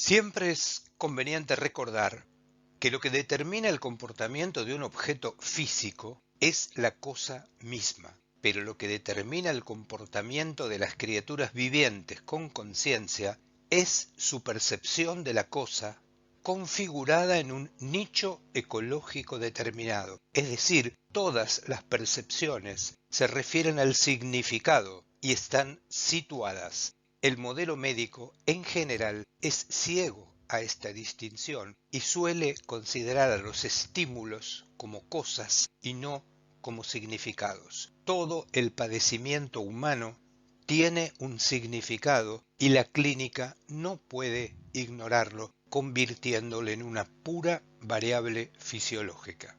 Siempre es conveniente recordar que lo que determina el comportamiento de un objeto físico es la cosa misma, pero lo que determina el comportamiento de las criaturas vivientes con conciencia es su percepción de la cosa configurada en un nicho ecológico determinado. Es decir, todas las percepciones se refieren al significado y están situadas. El modelo médico, en general, es ciego a esta distinción y suele considerar a los estímulos como cosas y no como significados. Todo el padecimiento humano tiene un significado y la clínica no puede ignorarlo, convirtiéndolo en una pura variable fisiológica.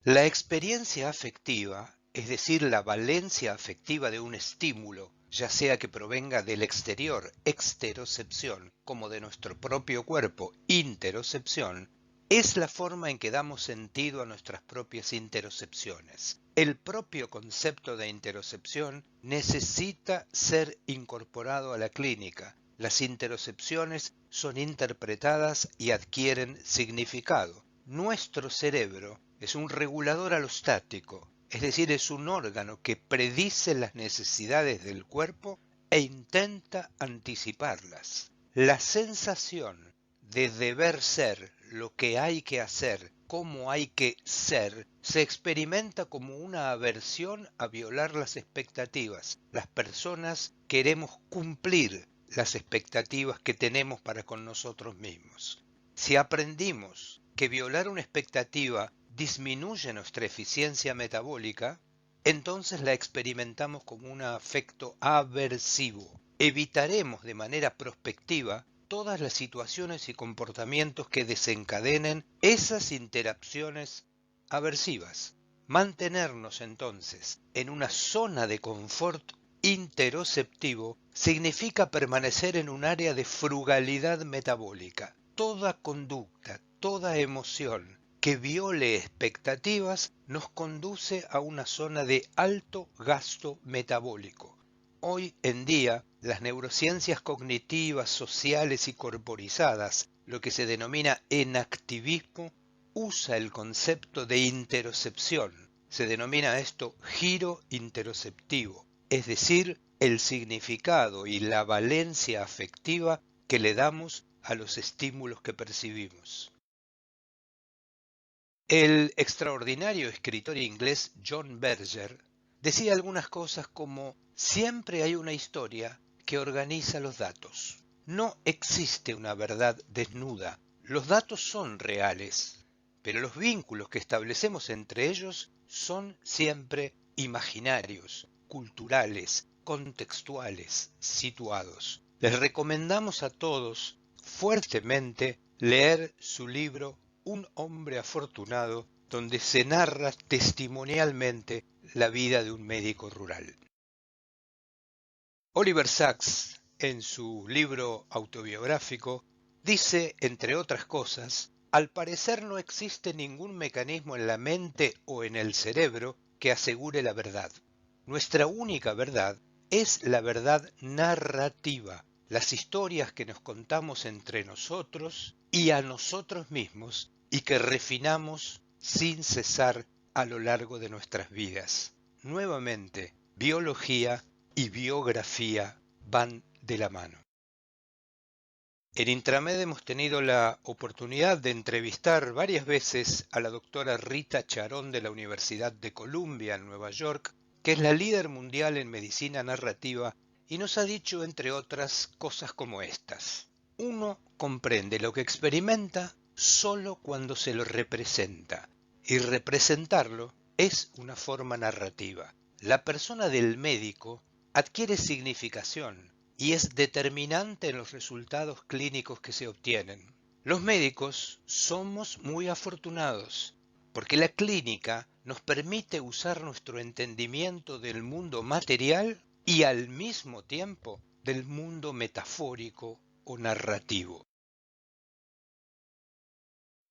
La experiencia afectiva, es decir, la valencia afectiva de un estímulo, ya sea que provenga del exterior, exterocepción, como de nuestro propio cuerpo, interocepción, es la forma en que damos sentido a nuestras propias interocepciones. El propio concepto de interocepción necesita ser incorporado a la clínica. Las interocepciones son interpretadas y adquieren significado. Nuestro cerebro es un regulador alostático, es decir, es un órgano que predice las necesidades del cuerpo e intenta anticiparlas. La sensación de deber ser, lo que hay que hacer, cómo hay que ser, se experimenta como una aversión a violar las expectativas. Las personas queremos cumplir las expectativas que tenemos para con nosotros mismos. Si aprendimos que violar una expectativa disminuye nuestra eficiencia metabólica, entonces la experimentamos como un afecto aversivo. Evitaremos de manera prospectiva todas las situaciones y comportamientos que desencadenen esas interacciones aversivas. Mantenernos entonces en una zona de confort interoceptivo significa permanecer en un área de frugalidad metabólica. Toda conducta, toda emoción que viole expectativas nos conduce a una zona de alto gasto metabólico. Hoy en día, las neurociencias cognitivas, sociales y corporizadas, lo que se denomina enactivismo, usa el concepto de interocepción. Se denomina esto giro interoceptivo, es decir, el significado y la valencia afectiva que le damos a los estímulos que percibimos. El extraordinario escritor inglés John Berger decía algunas cosas como: siempre hay una historia que organiza los datos. No existe una verdad desnuda. Los datos son reales, pero los vínculos que establecemos entre ellos son siempre imaginarios, culturales, contextuales, situados. Les recomendamos a todos fuertemente leer su libro Un hombre afortunado, donde se narra testimonialmente la vida de un médico rural. Oliver Sacks, en su libro autobiográfico, dice, entre otras cosas: al parecer no existe ningún mecanismo en la mente o en el cerebro que asegure la verdad. Nuestra única verdad es la verdad narrativa, las historias que nos contamos entre nosotros y a nosotros mismos y que refinamos sin cesar a lo largo de nuestras vidas. Nuevamente, biología y biografía van de la mano. En Intramed hemos tenido la oportunidad de entrevistar varias veces a la doctora Rita Charón de la Universidad de Columbia en Nueva York, que es la líder mundial en medicina narrativa, y nos ha dicho, entre otras, cosas como estas. Uno comprende lo que experimenta solo cuando se lo representa, y representarlo es una forma narrativa. La persona del médico adquiere significación y es determinante en los resultados clínicos que se obtienen. Los médicos somos muy afortunados porque la clínica nos permite usar nuestro entendimiento del mundo material y al mismo tiempo del mundo metafórico o narrativo.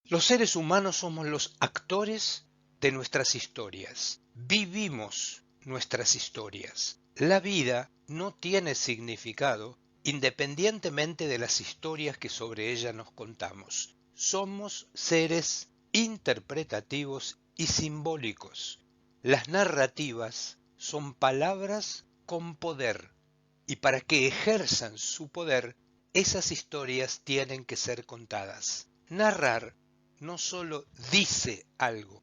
Los seres humanos somos los actores de nuestras historias. Vivimos nuestras historias. La vida no tiene significado independientemente de las historias que sobre ella nos contamos. Somos seres interpretativos y simbólicos. Las narrativas son palabras con poder, y para que ejerzan su poder, esas historias tienen que ser contadas. Narrar no solo dice algo,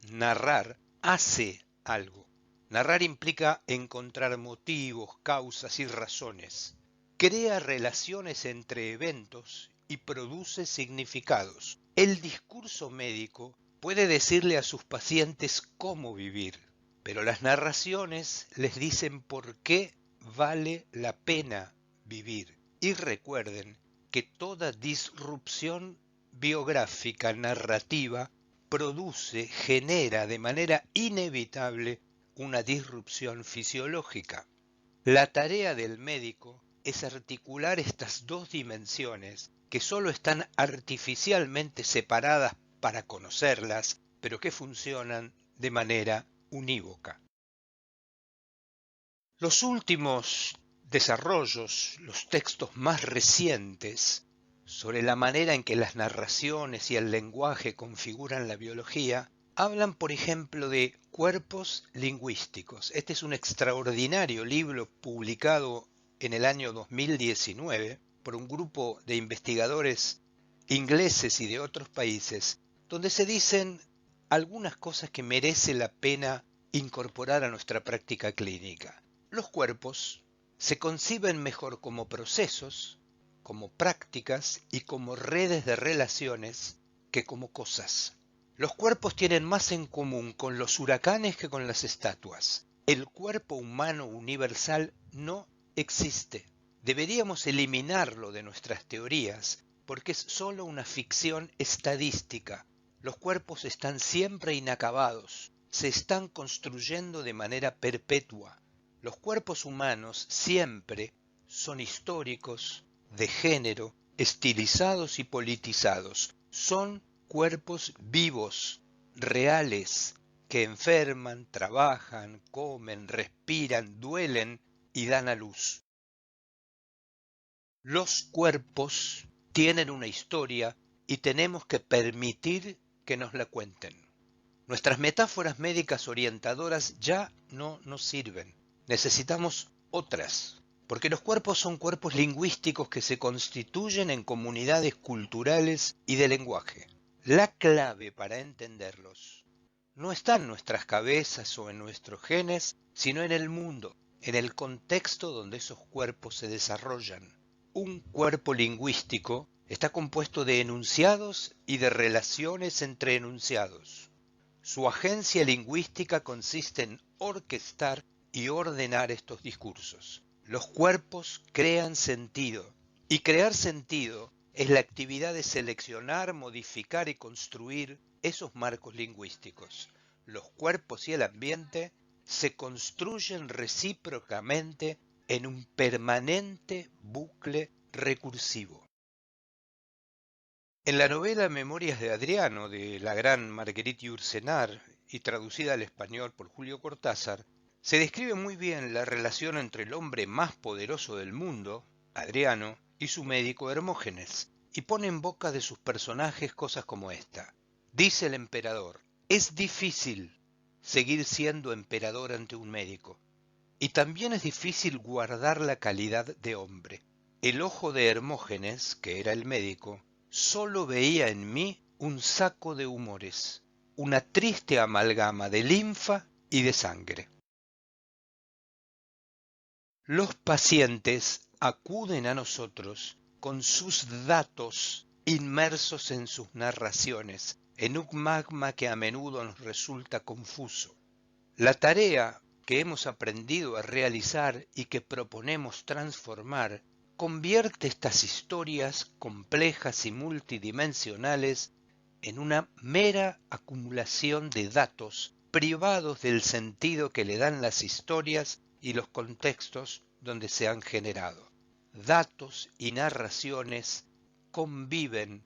narrar hace algo. Narrar implica encontrar motivos, causas y razones. Crea relaciones entre eventos y produce significados. El discurso médico puede decirle a sus pacientes cómo vivir, pero las narraciones les dicen por qué vale la pena vivir. Y recuerden que toda disrupción biográfica narrativa genera de manera inevitable una disrupción fisiológica. La tarea del médico es articular estas dos dimensiones que solo están artificialmente separadas para conocerlas, pero que funcionan de manera unívoca. Los últimos desarrollos, los textos más recientes, sobre la manera en que las narraciones y el lenguaje configuran la biología, hablan, por ejemplo, de cuerpos lingüísticos. Este es un extraordinario libro publicado en el año 2019 por un grupo de investigadores ingleses y de otros países, donde se dicen algunas cosas que merece la pena incorporar a nuestra práctica clínica. Los cuerpos se conciben mejor como procesos, como prácticas y como redes de relaciones que como cosas. Los cuerpos tienen más en común con los huracanes que con las estatuas. El cuerpo humano universal no existe. Deberíamos eliminarlo de nuestras teorías porque es solo una ficción estadística. Los cuerpos están siempre inacabados, se están construyendo de manera perpetua. Los cuerpos humanos siempre son históricos, de género, estilizados y politizados. Son cuerpos vivos, reales, que enferman, trabajan, comen, respiran, duelen y dan a luz. Los cuerpos tienen una historia y tenemos que permitir que nos la cuenten. Nuestras metáforas médicas orientadoras ya no nos sirven. Necesitamos otras, porque los cuerpos son cuerpos lingüísticos que se constituyen en comunidades culturales y de lenguaje. La clave para entenderlos no está en nuestras cabezas o en nuestros genes, sino en el mundo, en el contexto donde esos cuerpos se desarrollan. Un cuerpo lingüístico está compuesto de enunciados y de relaciones entre enunciados. Su agencia lingüística consiste en orquestar y ordenar estos discursos. Los cuerpos crean sentido, y crear sentido es la actividad de seleccionar, modificar y construir esos marcos lingüísticos. Los cuerpos y el ambiente se construyen recíprocamente en un permanente bucle recursivo. En la novela Memorias de Adriano, de la gran Marguerite Yourcenar y traducida al español por Julio Cortázar, se describe muy bien la relación entre el hombre más poderoso del mundo, Adriano, y su médico Hermógenes, y pone en boca de sus personajes cosas como esta. Dice el emperador, es difícil seguir siendo emperador ante un médico, y también es difícil guardar la calidad de hombre. El ojo de Hermógenes, que era el médico, solo veía en mí un saco de humores, una triste amalgama de linfa y de sangre. Los pacientes acuden a nosotros con sus datos inmersos en sus narraciones, en un magma que a menudo nos resulta confuso. La tarea que hemos aprendido a realizar y que proponemos transformar convierte estas historias complejas y multidimensionales en una mera acumulación de datos privados del sentido que le dan las historias y los contextos donde se han generado. Datos y narraciones conviven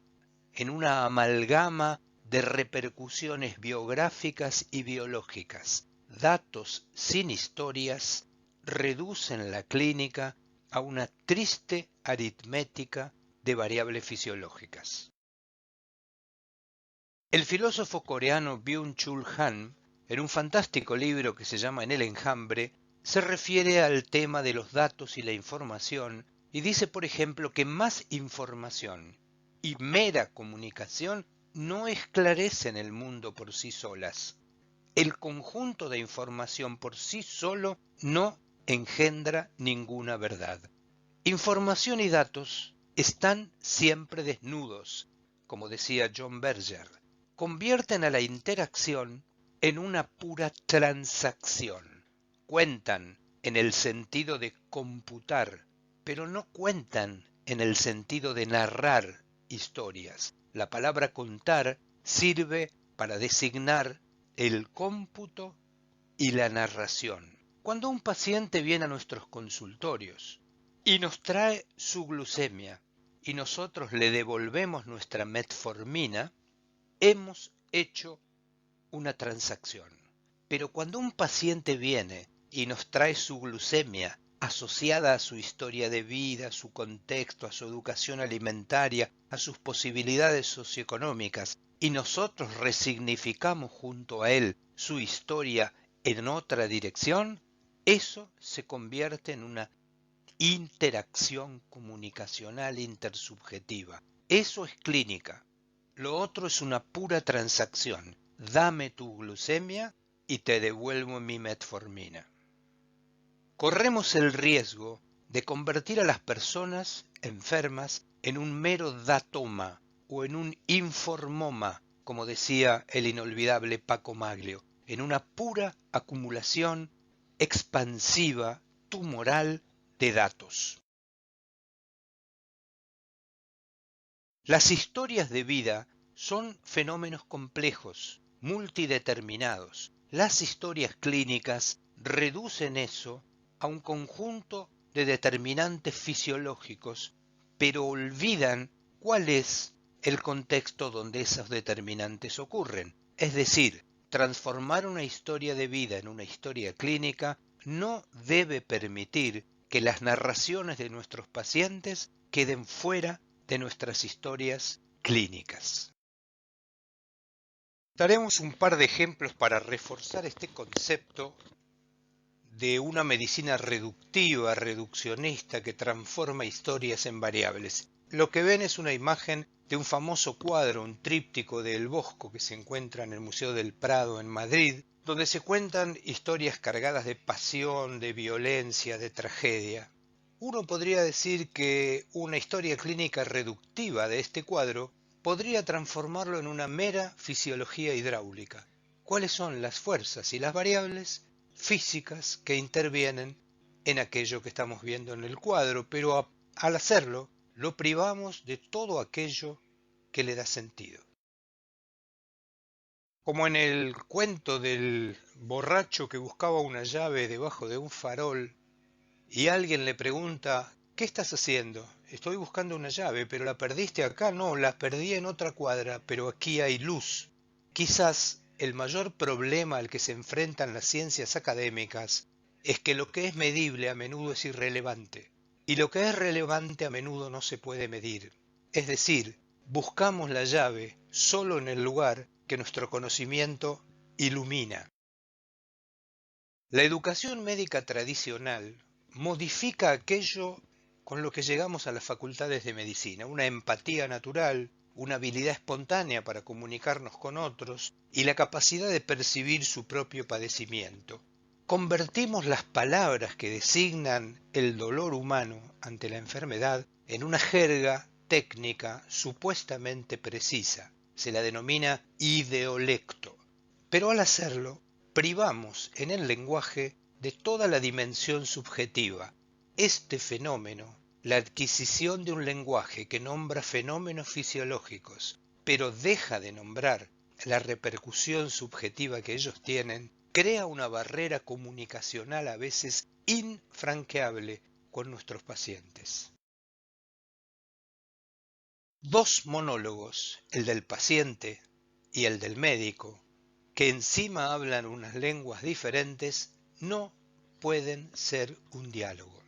en una amalgama de repercusiones biográficas y biológicas. Datos sin historias reducen la clínica a una triste aritmética de variables fisiológicas. El filósofo coreano Byung-Chul Han, en un fantástico libro que se llama En el enjambre, se refiere al tema de los datos y la información y dice, por ejemplo, que más información y mera comunicación no esclarecen el mundo por sí solas. El conjunto de información por sí solo no engendra ninguna verdad. Información y datos están siempre desnudos, como decía John Berger. Convierten a la interacción en una pura transacción. Cuentan en el sentido de computar, pero no cuentan en el sentido de narrar historias. La palabra contar sirve para designar el cómputo y la narración. Cuando un paciente viene a nuestros consultorios y nos trae su glucemia y nosotros le devolvemos nuestra metformina, hemos hecho una transacción. Pero cuando un paciente viene y nos trae su glucemia asociada a su historia de vida, a su contexto, a su educación alimentaria, a sus posibilidades socioeconómicas, y nosotros resignificamos junto a él su historia en otra dirección, eso se convierte en una interacción comunicacional intersubjetiva. Eso es clínica. Lo otro es una pura transacción. Dame tu glucemia y te devuelvo mi metformina. Corremos el riesgo de convertir a las personas enfermas en un mero datoma o en un informoma, como decía el inolvidable Paco Maglio, en una pura acumulación expansiva, tumoral de datos. Las historias de vida son fenómenos complejos, multideterminados. Las historias clínicas reducen eso a un conjunto de determinantes fisiológicos, pero olvidan cuál es el contexto donde esos determinantes ocurren. Es decir, transformar una historia de vida en una historia clínica no debe permitir que las narraciones de nuestros pacientes queden fuera de nuestras historias clínicas. Daremos un par de ejemplos para reforzar este concepto de una medicina reductiva, reduccionista, que transforma historias en variables. Lo que ven es una imagen de un famoso cuadro, un tríptico de El Bosco, que se encuentra en el Museo del Prado en Madrid, donde se cuentan historias cargadas de pasión, de violencia, de tragedia. Uno podría decir que una historia clínica reductiva de este cuadro podría transformarlo en una mera fisiología hidráulica. ¿Cuáles son las fuerzas y las variables físicas que intervienen en aquello que estamos viendo en el cuadro? Pero al hacerlo, lo privamos de todo aquello que le da sentido. Como en el cuento del borracho que buscaba una llave debajo de un farol y alguien le pregunta: ¿qué estás haciendo? Estoy buscando una llave, pero ¿la perdiste acá? No, la perdí en otra cuadra, pero aquí hay luz. Quizás el mayor problema al que se enfrentan las ciencias académicas es que lo que es medible a menudo es irrelevante, y lo que es relevante a menudo no se puede medir. Es decir, buscamos la llave solo en el lugar que nuestro conocimiento ilumina. La educación médica tradicional modifica aquello con lo que llegamos a las facultades de medicina, una empatía natural, una habilidad espontánea para comunicarnos con otros y la capacidad de percibir su propio padecimiento. Convertimos las palabras que designan el dolor humano ante la enfermedad en una jerga técnica supuestamente precisa. Se la denomina ideolecto. Pero al hacerlo, privamos en el lenguaje de toda la dimensión subjetiva. Este fenómeno, la adquisición de un lenguaje que nombra fenómenos fisiológicos, pero deja de nombrar la repercusión subjetiva que ellos tienen, crea una barrera comunicacional a veces infranqueable con nuestros pacientes. Dos monólogos, el del paciente y el del médico, que encima hablan unas lenguas diferentes, no pueden ser un diálogo.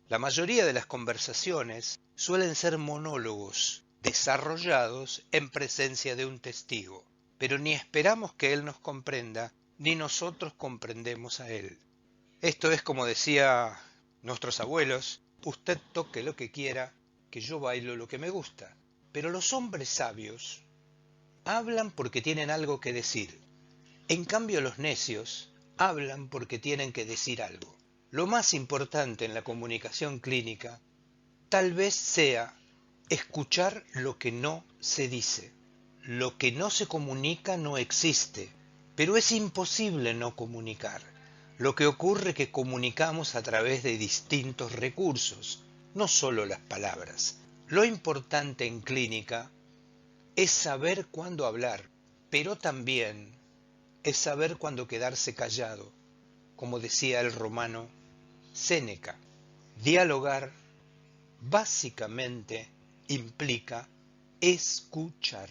La mayoría de las conversaciones suelen ser monólogos desarrollados en presencia de un testigo, pero ni esperamos que él nos comprenda, ni nosotros comprendemos a él. Esto es como decía nuestros abuelos: usted toque lo que quiera, que yo bailo lo que me gusta. Pero los hombres sabios hablan porque tienen algo que decir. En cambio, los necios hablan porque tienen que decir algo. Lo más importante en la comunicación clínica tal vez sea escuchar lo que no se dice. Lo que no se comunica no existe, pero es imposible no comunicar. Lo que ocurre es que comunicamos a través de distintos recursos, no solo las palabras. Lo importante en clínica es saber cuándo hablar, pero también es saber cuándo quedarse callado, como decía el romano Séneca. Dialogar básicamente implica escuchar.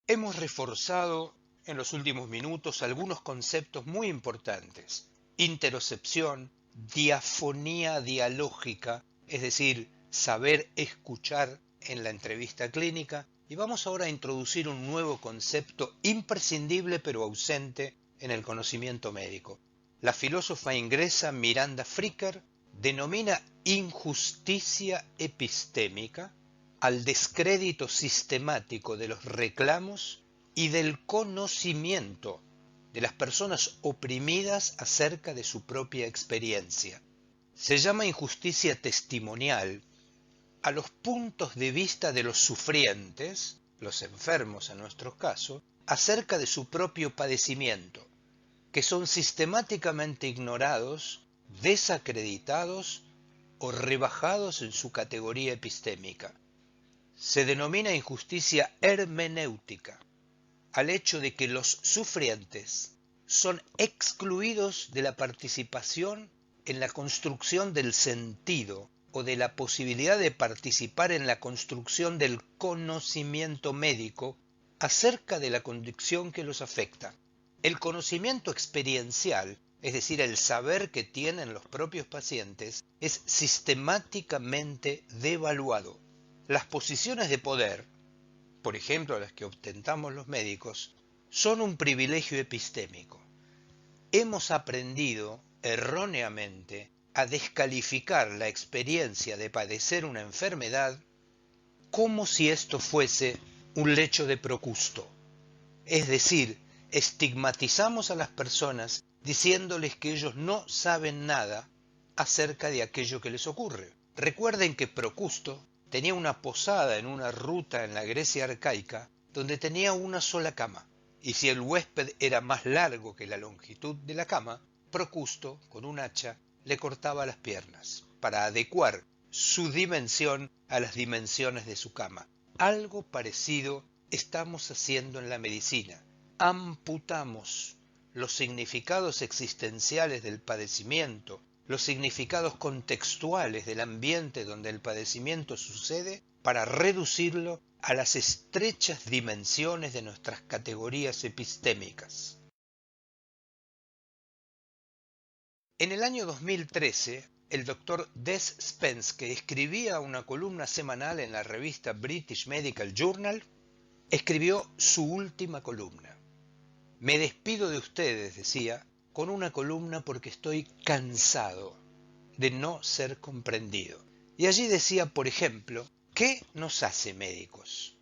Hemos reforzado en los últimos minutos algunos conceptos muy importantes: interocepción, diafonía dialógica, es decir, saber escuchar en la entrevista clínica, y vamos ahora a introducir un nuevo concepto imprescindible pero ausente en el conocimiento médico. La filósofa inglesa Miranda Fricker denomina injusticia epistémica al descrédito sistemático de los reclamos y del conocimiento de las personas oprimidas acerca de su propia experiencia. Se llama injusticia testimonial a los puntos de vista de los sufrientes, los enfermos en nuestro caso, acerca de su propio padecimiento, que son sistemáticamente ignorados, desacreditados o rebajados en su categoría epistémica. Se denomina injusticia hermenéutica al hecho de que los sufrientes son excluidos de la participación en la construcción del sentido o de la posibilidad de participar en la construcción del conocimiento médico acerca de la condición que los afecta. El conocimiento experiencial, es decir, el saber que tienen los propios pacientes, es sistemáticamente devaluado. Las posiciones de poder, por ejemplo las que ostentamos los médicos, son un privilegio epistémico. Hemos aprendido erróneamente a descalificar la experiencia de padecer una enfermedad como si esto fuese un lecho de Procusto. Es decir, estigmatizamos a las personas diciéndoles que ellos no saben nada acerca de aquello que les ocurre. Recuerden que Procusto tenía una posada en una ruta en la Grecia arcaica donde tenía una sola cama, y si el huésped era más largo que la longitud de la cama, Procusto, con un hacha, le cortaba las piernas para adecuar su dimensión a las dimensiones de su cama. Algo parecido estamos haciendo en la medicina. Amputamos los significados existenciales del padecimiento, los significados contextuales del ambiente donde el padecimiento sucede, para reducirlo a las estrechas dimensiones de nuestras categorías epistémicas. En el año 2013, el doctor Des Spence, que escribía una columna semanal en la revista British Medical Journal, escribió su última columna. Me despido de ustedes, decía, con una columna porque estoy cansado de no ser comprendido. Y allí decía, por ejemplo, ¿qué nos hace médicos?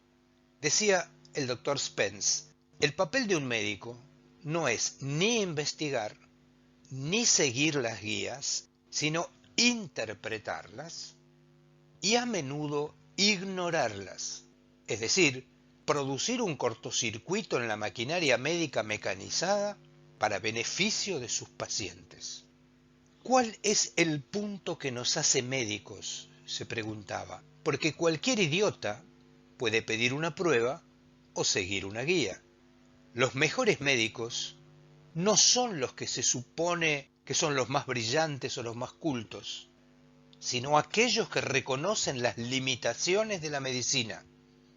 Decía el doctor Spence: el papel de un médico no es ni investigar, ni seguir las guías, sino interpretarlas y a menudo ignorarlas. Es decir, producir un cortocircuito en la maquinaria médica mecanizada para beneficio de sus pacientes. ¿Cuál es el punto que nos hace médicos?, se preguntaba, porque cualquier idiota puede pedir una prueba o seguir una guía. Los mejores médicos no son los que se supone que son los más brillantes o los más cultos, sino aquellos que reconocen las limitaciones de la medicina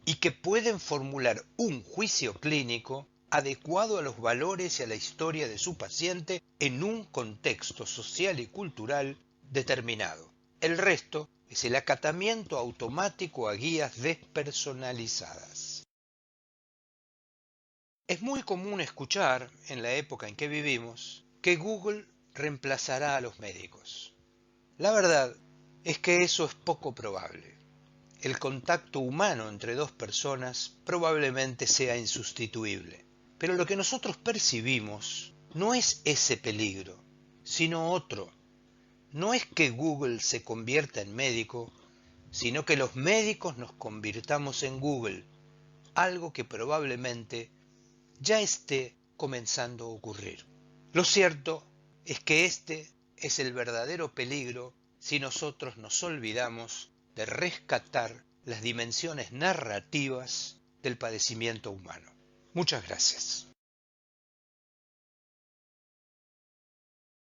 y que pueden formular un juicio clínico adecuado a los valores y a la historia de su paciente en un contexto social y cultural determinado. El resto es el acatamiento automático a guías despersonalizadas. Es muy común escuchar, en la época en que vivimos, que Google reemplazará a los médicos. La verdad es que eso es poco probable. El contacto humano entre dos personas probablemente sea insustituible. Pero lo que nosotros percibimos no es ese peligro, sino otro. No es que Google se convierta en médico, sino que los médicos nos convirtamos en Google, algo que probablemente ya esté comenzando a ocurrir. Lo cierto es que este es el verdadero peligro si nosotros nos olvidamos de rescatar las dimensiones narrativas del padecimiento humano. Muchas gracias.